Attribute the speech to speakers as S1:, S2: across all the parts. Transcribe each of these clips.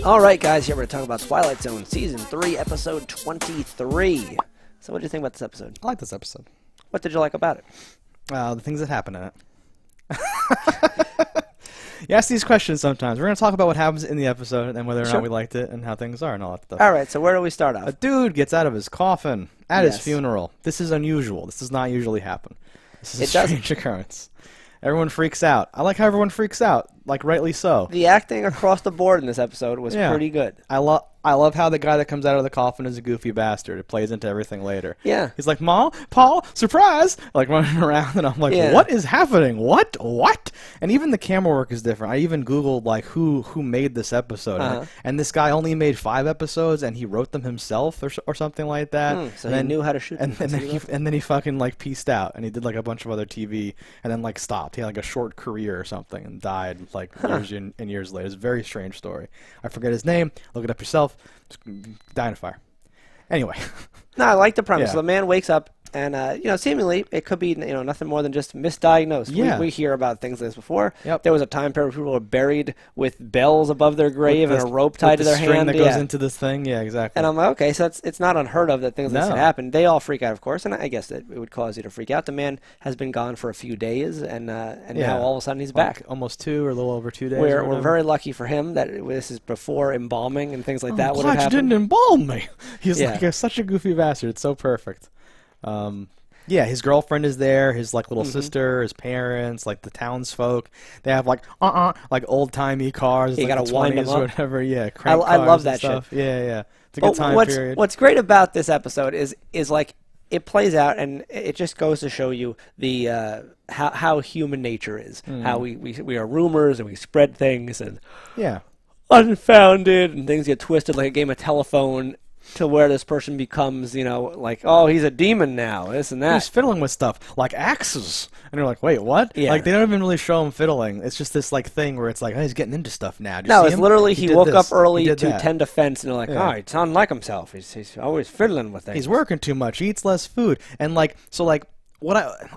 S1: Alright guys, here we're going to talk about Twilight Zone Season 3, Episode 23. So what did you think about this episode?
S2: I like this episode.
S1: What did you like about it?
S2: The things that happen in it. You ask these questions sometimes. We're going to talk about what happens in the episode and whether or not we liked it and how things are and all that stuff.
S1: Alright, so where do we start off?
S2: A dude gets out of his coffin at his funeral. This is unusual. This does not usually happen. This is a strange occurrence. Everyone freaks out. I like how everyone freaks out, like rightly so.
S1: The acting across the board in this episode was pretty good.
S2: I love how the guy that comes out of the coffin is a goofy bastard. It plays into everything later.
S1: Yeah.
S2: He's like, Ma, Paul, surprise! Like running around, and I'm like, what is happening? What? And even the camera work is different. I even Googled like who made this episode, and this guy only made 5 episodes, and he wrote them himself or something like that.
S1: So he knew how to shoot them.
S2: And then he fucking like pieced out, and he did like a bunch of other TV, and then like stopped. He had like a short career or something, and died like years and years later. It's a very strange story. I forget his name. Look it up yourself. Just die in a fire. Anyway.
S1: No, I like the premise. So the man wakes up, and seemingly it could be nothing more than just misdiagnosed.
S2: Yeah.
S1: We hear about things like this before.
S2: Yep.
S1: There was a time period where people were buried with bells above their grave and a rope tied to their hand.
S2: That goes into this thing. Yeah, exactly.
S1: And I'm like, okay, so it's not unheard of that things like this can happen. They all freak out, of course, and I guess that it would cause you to freak out. The man has been gone for a few days, and now all of a sudden he's back.
S2: Almost 2 or a little over 2 days.
S1: We're very lucky for him that this is before embalming and things like that would have happened.
S2: You didn't embalm me. He's like such a goofy bastard. It's so perfect. Yeah, his girlfriend is there, his like little sister, his parents, like the townsfolk. They have like old-timey cars.
S1: You
S2: like
S1: gotta wind them up.
S2: Or whatever. Yeah,
S1: I love that
S2: stuff.
S1: shit.
S2: Yeah. It's a good time period.
S1: What's great about this episode is like it plays out, and it just goes to show you the how human nature is. How we are rumors and we spread things and unfounded, and things get twisted like a game of telephone. To where this person becomes, like, oh, he's a demon now, this and that.
S2: He's fiddling with stuff, like axes. And you're like, wait, what?
S1: Yeah.
S2: Like, they don't even really show him fiddling. It's just this, like, thing where it's like, oh, he's getting into stuff now.
S1: No, it's literally he woke up early to tend a fence, and they're like, oh, he sounds like himself. He's always fiddling with things.
S2: He's working too much. He eats less food. And, like, so, like,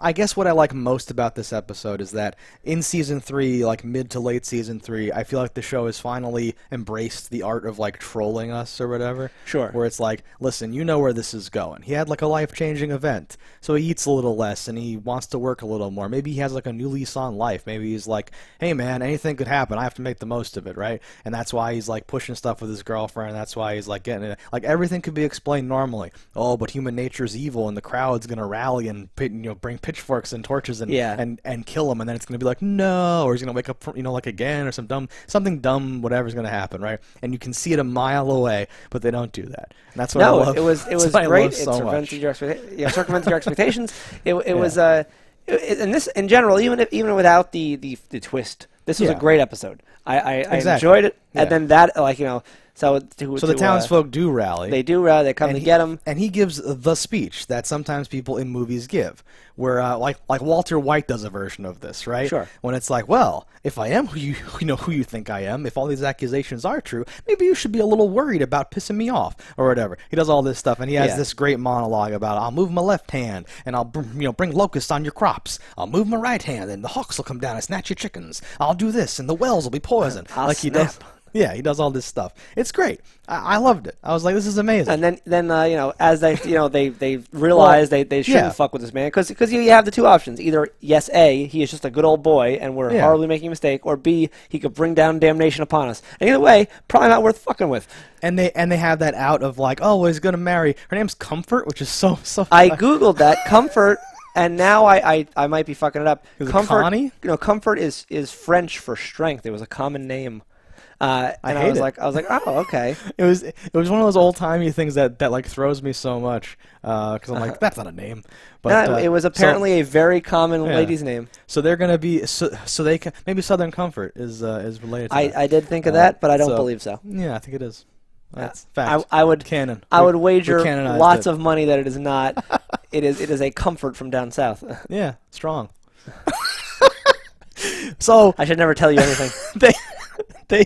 S2: I guess what I like most about this episode is that in Season 3, like mid to late Season 3, I feel like the show has finally embraced the art of like trolling us or whatever.
S1: Sure.
S2: Where it's like, listen, you know where this is going. He had like a life-changing event, so he eats a little less and he wants to work a little more. Maybe he has like a new lease on life. Maybe he's like, hey man, anything could happen. I have to make the most of it, right? And that's why he's like pushing stuff with his girlfriend. That's why he's like getting it. Like everything could be explained normally. Oh, but human nature's evil and the crowd's gonna rally and bring pitchforks and torches and kill him, and then it's gonna be like no, or he's gonna wake up from, like again, or something dumb, whatever's gonna happen, right? And you can see it a mile away, but they don't do that. And that's what I love.
S1: It was great. It circumvented your expectations. It was and this in general, even without the twist, this was a great episode. I enjoyed it, and then that So the townsfolk
S2: do rally.
S1: They do rally. They come to get him.
S2: And he gives the speech that sometimes people in movies give, where like Walter White does a version of this, right?
S1: Sure.
S2: When it's like, well, if I am who you think I am, if all these accusations are true, maybe you should be a little worried about pissing me off or whatever. He does all this stuff, and he has this great monologue about, I'll move my left hand, and I'll bring locusts on your crops. I'll move my right hand, and the hawks will come down and snatch your chickens. I'll do this, and the wells will be poisoned.
S1: He does.
S2: Yeah, he does all this stuff. It's great. I loved it. I was like, this is amazing.
S1: And then as they realize they shouldn't fuck with this man, because you have the two options: either yes, A, he is just a good old boy and we're horribly making a mistake, or B, he could bring down damnation upon us. And either way, probably not worth fucking with.
S2: And they have that out of like, oh, well, he's gonna marry. Her name's Comfort, which is so.
S1: I googled that Comfort. And now I might be fucking it up.
S2: Comfort,
S1: Connie? Comfort is French for strength. It was a common name. I was like, oh, okay.
S2: It was one of those old timey things that like throws me so much because I'm like, that's not a name. But
S1: it was apparently a very common lady's name.
S2: So they're gonna be so they can, maybe Southern Comfort is related to that.
S1: I did think of that, but I don't believe so.
S2: Yeah, I think it is. That's fact.
S1: I would
S2: canon.
S1: I would wager lots of money that it is not. It is a Comfort from down south.
S2: Yeah, strong. So
S1: I should never tell you anything.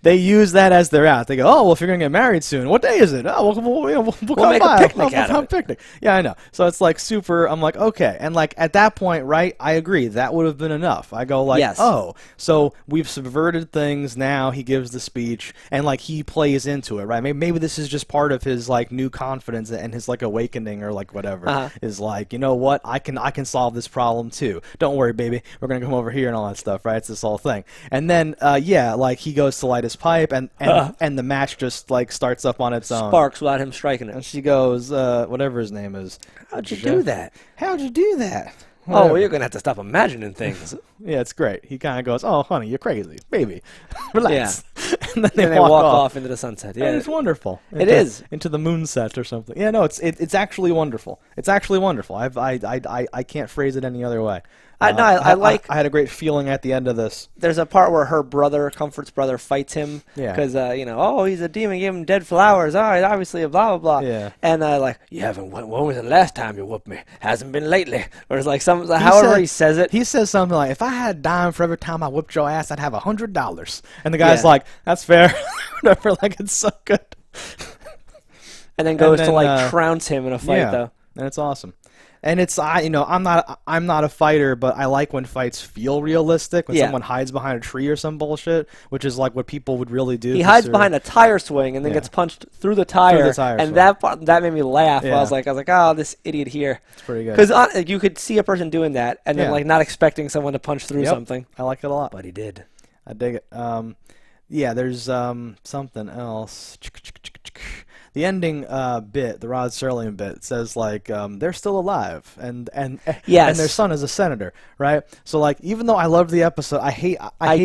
S2: they use that as their out. They go, oh, well, if you're gonna get married soon, what day is it? Oh, we'll come
S1: make
S2: by.
S1: a picnic out of it.
S2: Picnic. Yeah, I know. So it's like super. I'm like, okay, and like at that point, right? I agree. That would have been enough. I go like,
S1: yes.
S2: Oh, so we've subverted things. Now he gives the speech, and like he plays into it, right? Maybe this is just part of his like new confidence and his like awakening or like whatever. Is like, you know what? I can solve this problem too. Don't worry, baby. We're gonna come over here and all that stuff, right? It's this whole thing. And then yeah, like he goes to light his pipe, and the match just like starts up on its own.
S1: Sparks without him striking it.
S2: And she goes, whatever his name is.
S1: How'd you do that?
S2: How'd you do that?
S1: Whatever. Oh, well, you're going to have to stop imagining things.
S2: Yeah, it's great. He kind of goes, oh, honey, you're crazy. Baby, relax.
S1: Yeah. And then they walk off into the sunset. Yeah,
S2: and it's wonderful.
S1: It is.
S2: Into the moonset or something. Yeah, no, it's actually wonderful. It's actually wonderful. I can't phrase it any other way. I had a great feeling at the end of this.
S1: There's a part where her brother, Comfort's brother, fights him because you know, oh, he's a demon, gave him dead flowers. Oh, he's obviously a blah blah blah.
S2: Yeah.
S1: And like, you haven't. When was the last time you whooped me? Hasn't been lately. Or it's like some. However he says it.
S2: He says something like, if I had a dime for every time I whipped your ass, I'd have $100. And the guy's like, that's fair. Whatever. Like, it's so good.
S1: And then goes to like trounce him in a fight though.
S2: And it's awesome. And it's you know, I'm not a fighter, but I like when fights feel realistic. When someone hides behind a tree or some bullshit, which is like what people would really do.
S1: He hides behind a tire swing and then gets punched through the tire. And that made me laugh. I was like, oh, this idiot here.
S2: It's pretty good.
S1: Because you could see a person doing that and then like not expecting someone to punch through something.
S2: I like it a lot.
S1: But he did.
S2: I dig it. Yeah, there's something else. The ending bit, the Rod Serling bit, says like they're still alive, and their son is a senator, right? So like, even though I loved the episode, I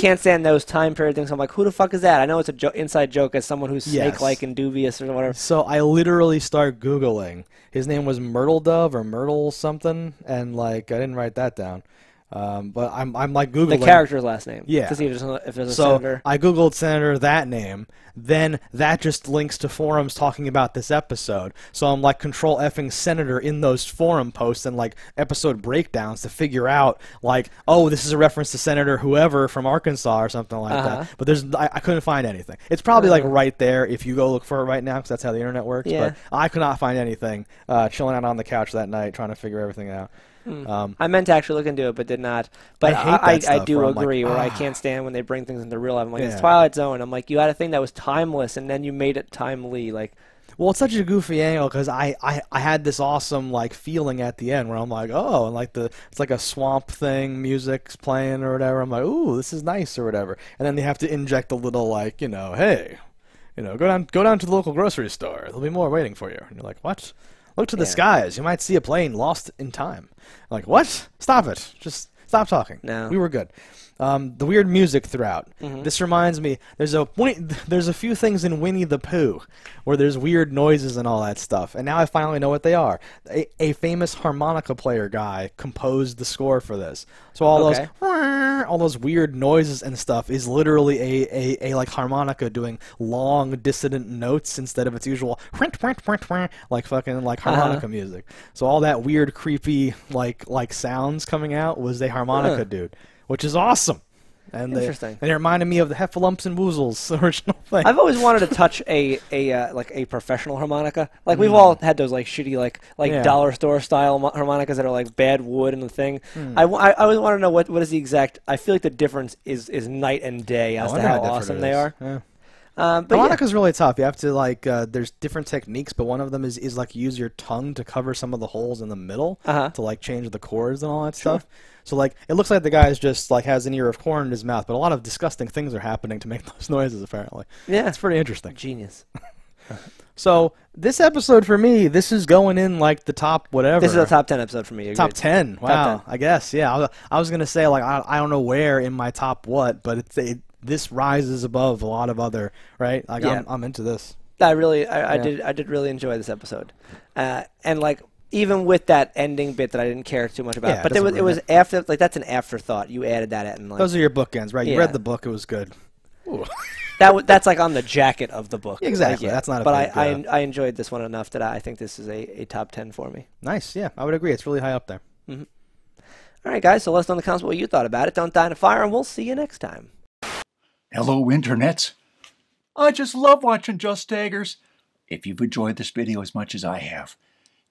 S1: can't stand those time period things. I'm like, who the fuck is that? I know it's a inside joke as someone w's snake-like and dubious or whatever.
S2: So I literally start Googling. His name was Myrtledove or Myrtle something, and like I didn't write that down. But I'm like Googling
S1: the character's last name.
S2: Yeah.
S1: To see if there's a
S2: so
S1: senator.
S2: I Googled senator that name. Then that just links to forums talking about this episode. So I'm like control effing senator in those forum posts and like episode breakdowns to figure out like, oh, this is a reference to Senator whoever from Arkansas or something like that. But I couldn't find anything. It's probably like right there if you go look for it right now because that's how the internet works.
S1: Yeah.
S2: But I could not find anything. Chilling out on the couch that night trying to figure everything out.
S1: I meant to actually look into it, but did not. But I do agree where I can't stand when they bring things into real life. I'm like, it's Twilight Zone. I'm like, you had a thing that was timeless, and then you made it timely. Like,
S2: well, it's such a goofy angle because I had this awesome like feeling at the end where I'm like, oh, and like it's like a swamp thing, music's playing or whatever. I'm like, ooh, this is nice or whatever. And then they have to inject a little like, you know, hey, you know, go down to the local grocery store. There'll be more waiting for you. And you're like, what? Look to the skies. You might see a plane lost in time. I'm like, what? Stop it. Just stop talking.
S1: No.
S2: We were good. The weird music throughout. This reminds me, there's a few things in Winnie the Pooh where there's weird noises and all that stuff, and now I finally know what they are. A famous harmonica player guy composed the score for this. So all those weird noises and stuff is literally a like harmonica doing long dissonant notes instead of its usual like fucking like harmonica music. So all that weird creepy like sounds coming out was a harmonica dude. Which is awesome. And
S1: interesting.
S2: And it reminded me of the Heffalumps and Woozles original thing.
S1: I've always wanted to touch a professional harmonica. Like we've all had those like shitty like dollar store style harmonicas that are like bad wood and the thing. I always want to know what is the exact. I feel like the difference is night and day as to how awesome they are.
S2: Yeah. Harmonica's really tough. You have to like there's different techniques, but one of them is like use your tongue to cover some of the holes in the middle to like change the chords and all that stuff. So like it looks like the guy's just like has an ear of corn in his mouth, but a lot of disgusting things are happening to make those noises apparently. Yeah, it's pretty interesting.
S1: Genius.
S2: So this episode for me, this is going in like the top whatever.
S1: This is a top 10 episode for me. Agreed.
S2: Top 10. Wow.
S1: Top 10.
S2: I guess. Yeah. I was gonna say like I don't know where in my top what, but this rises above a lot of other right. Like I'm into this.
S1: I did really enjoy this episode, and like. Even with that ending bit that I didn't care too much about, but it was after like that's an afterthought. You added that at, and like
S2: those are your bookends, right? You read the book; it was good.
S1: That's like on the jacket of the book.
S2: Exactly.
S1: Like,
S2: that's not.
S1: But I enjoyed this one enough that I think this is a top 10 for me.
S2: Nice. Yeah, I would agree. It's really high up there.
S1: All right, guys. So let us know in the comments what you thought about it. Don't die in a fire, and we'll see you next time.
S3: Hello, internets. I just love watching JustDaggers. If you've enjoyed this video as much as I have,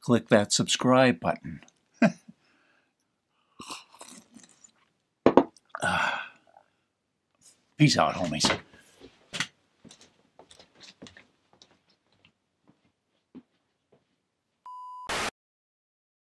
S3: click that subscribe button. Peace out, homies.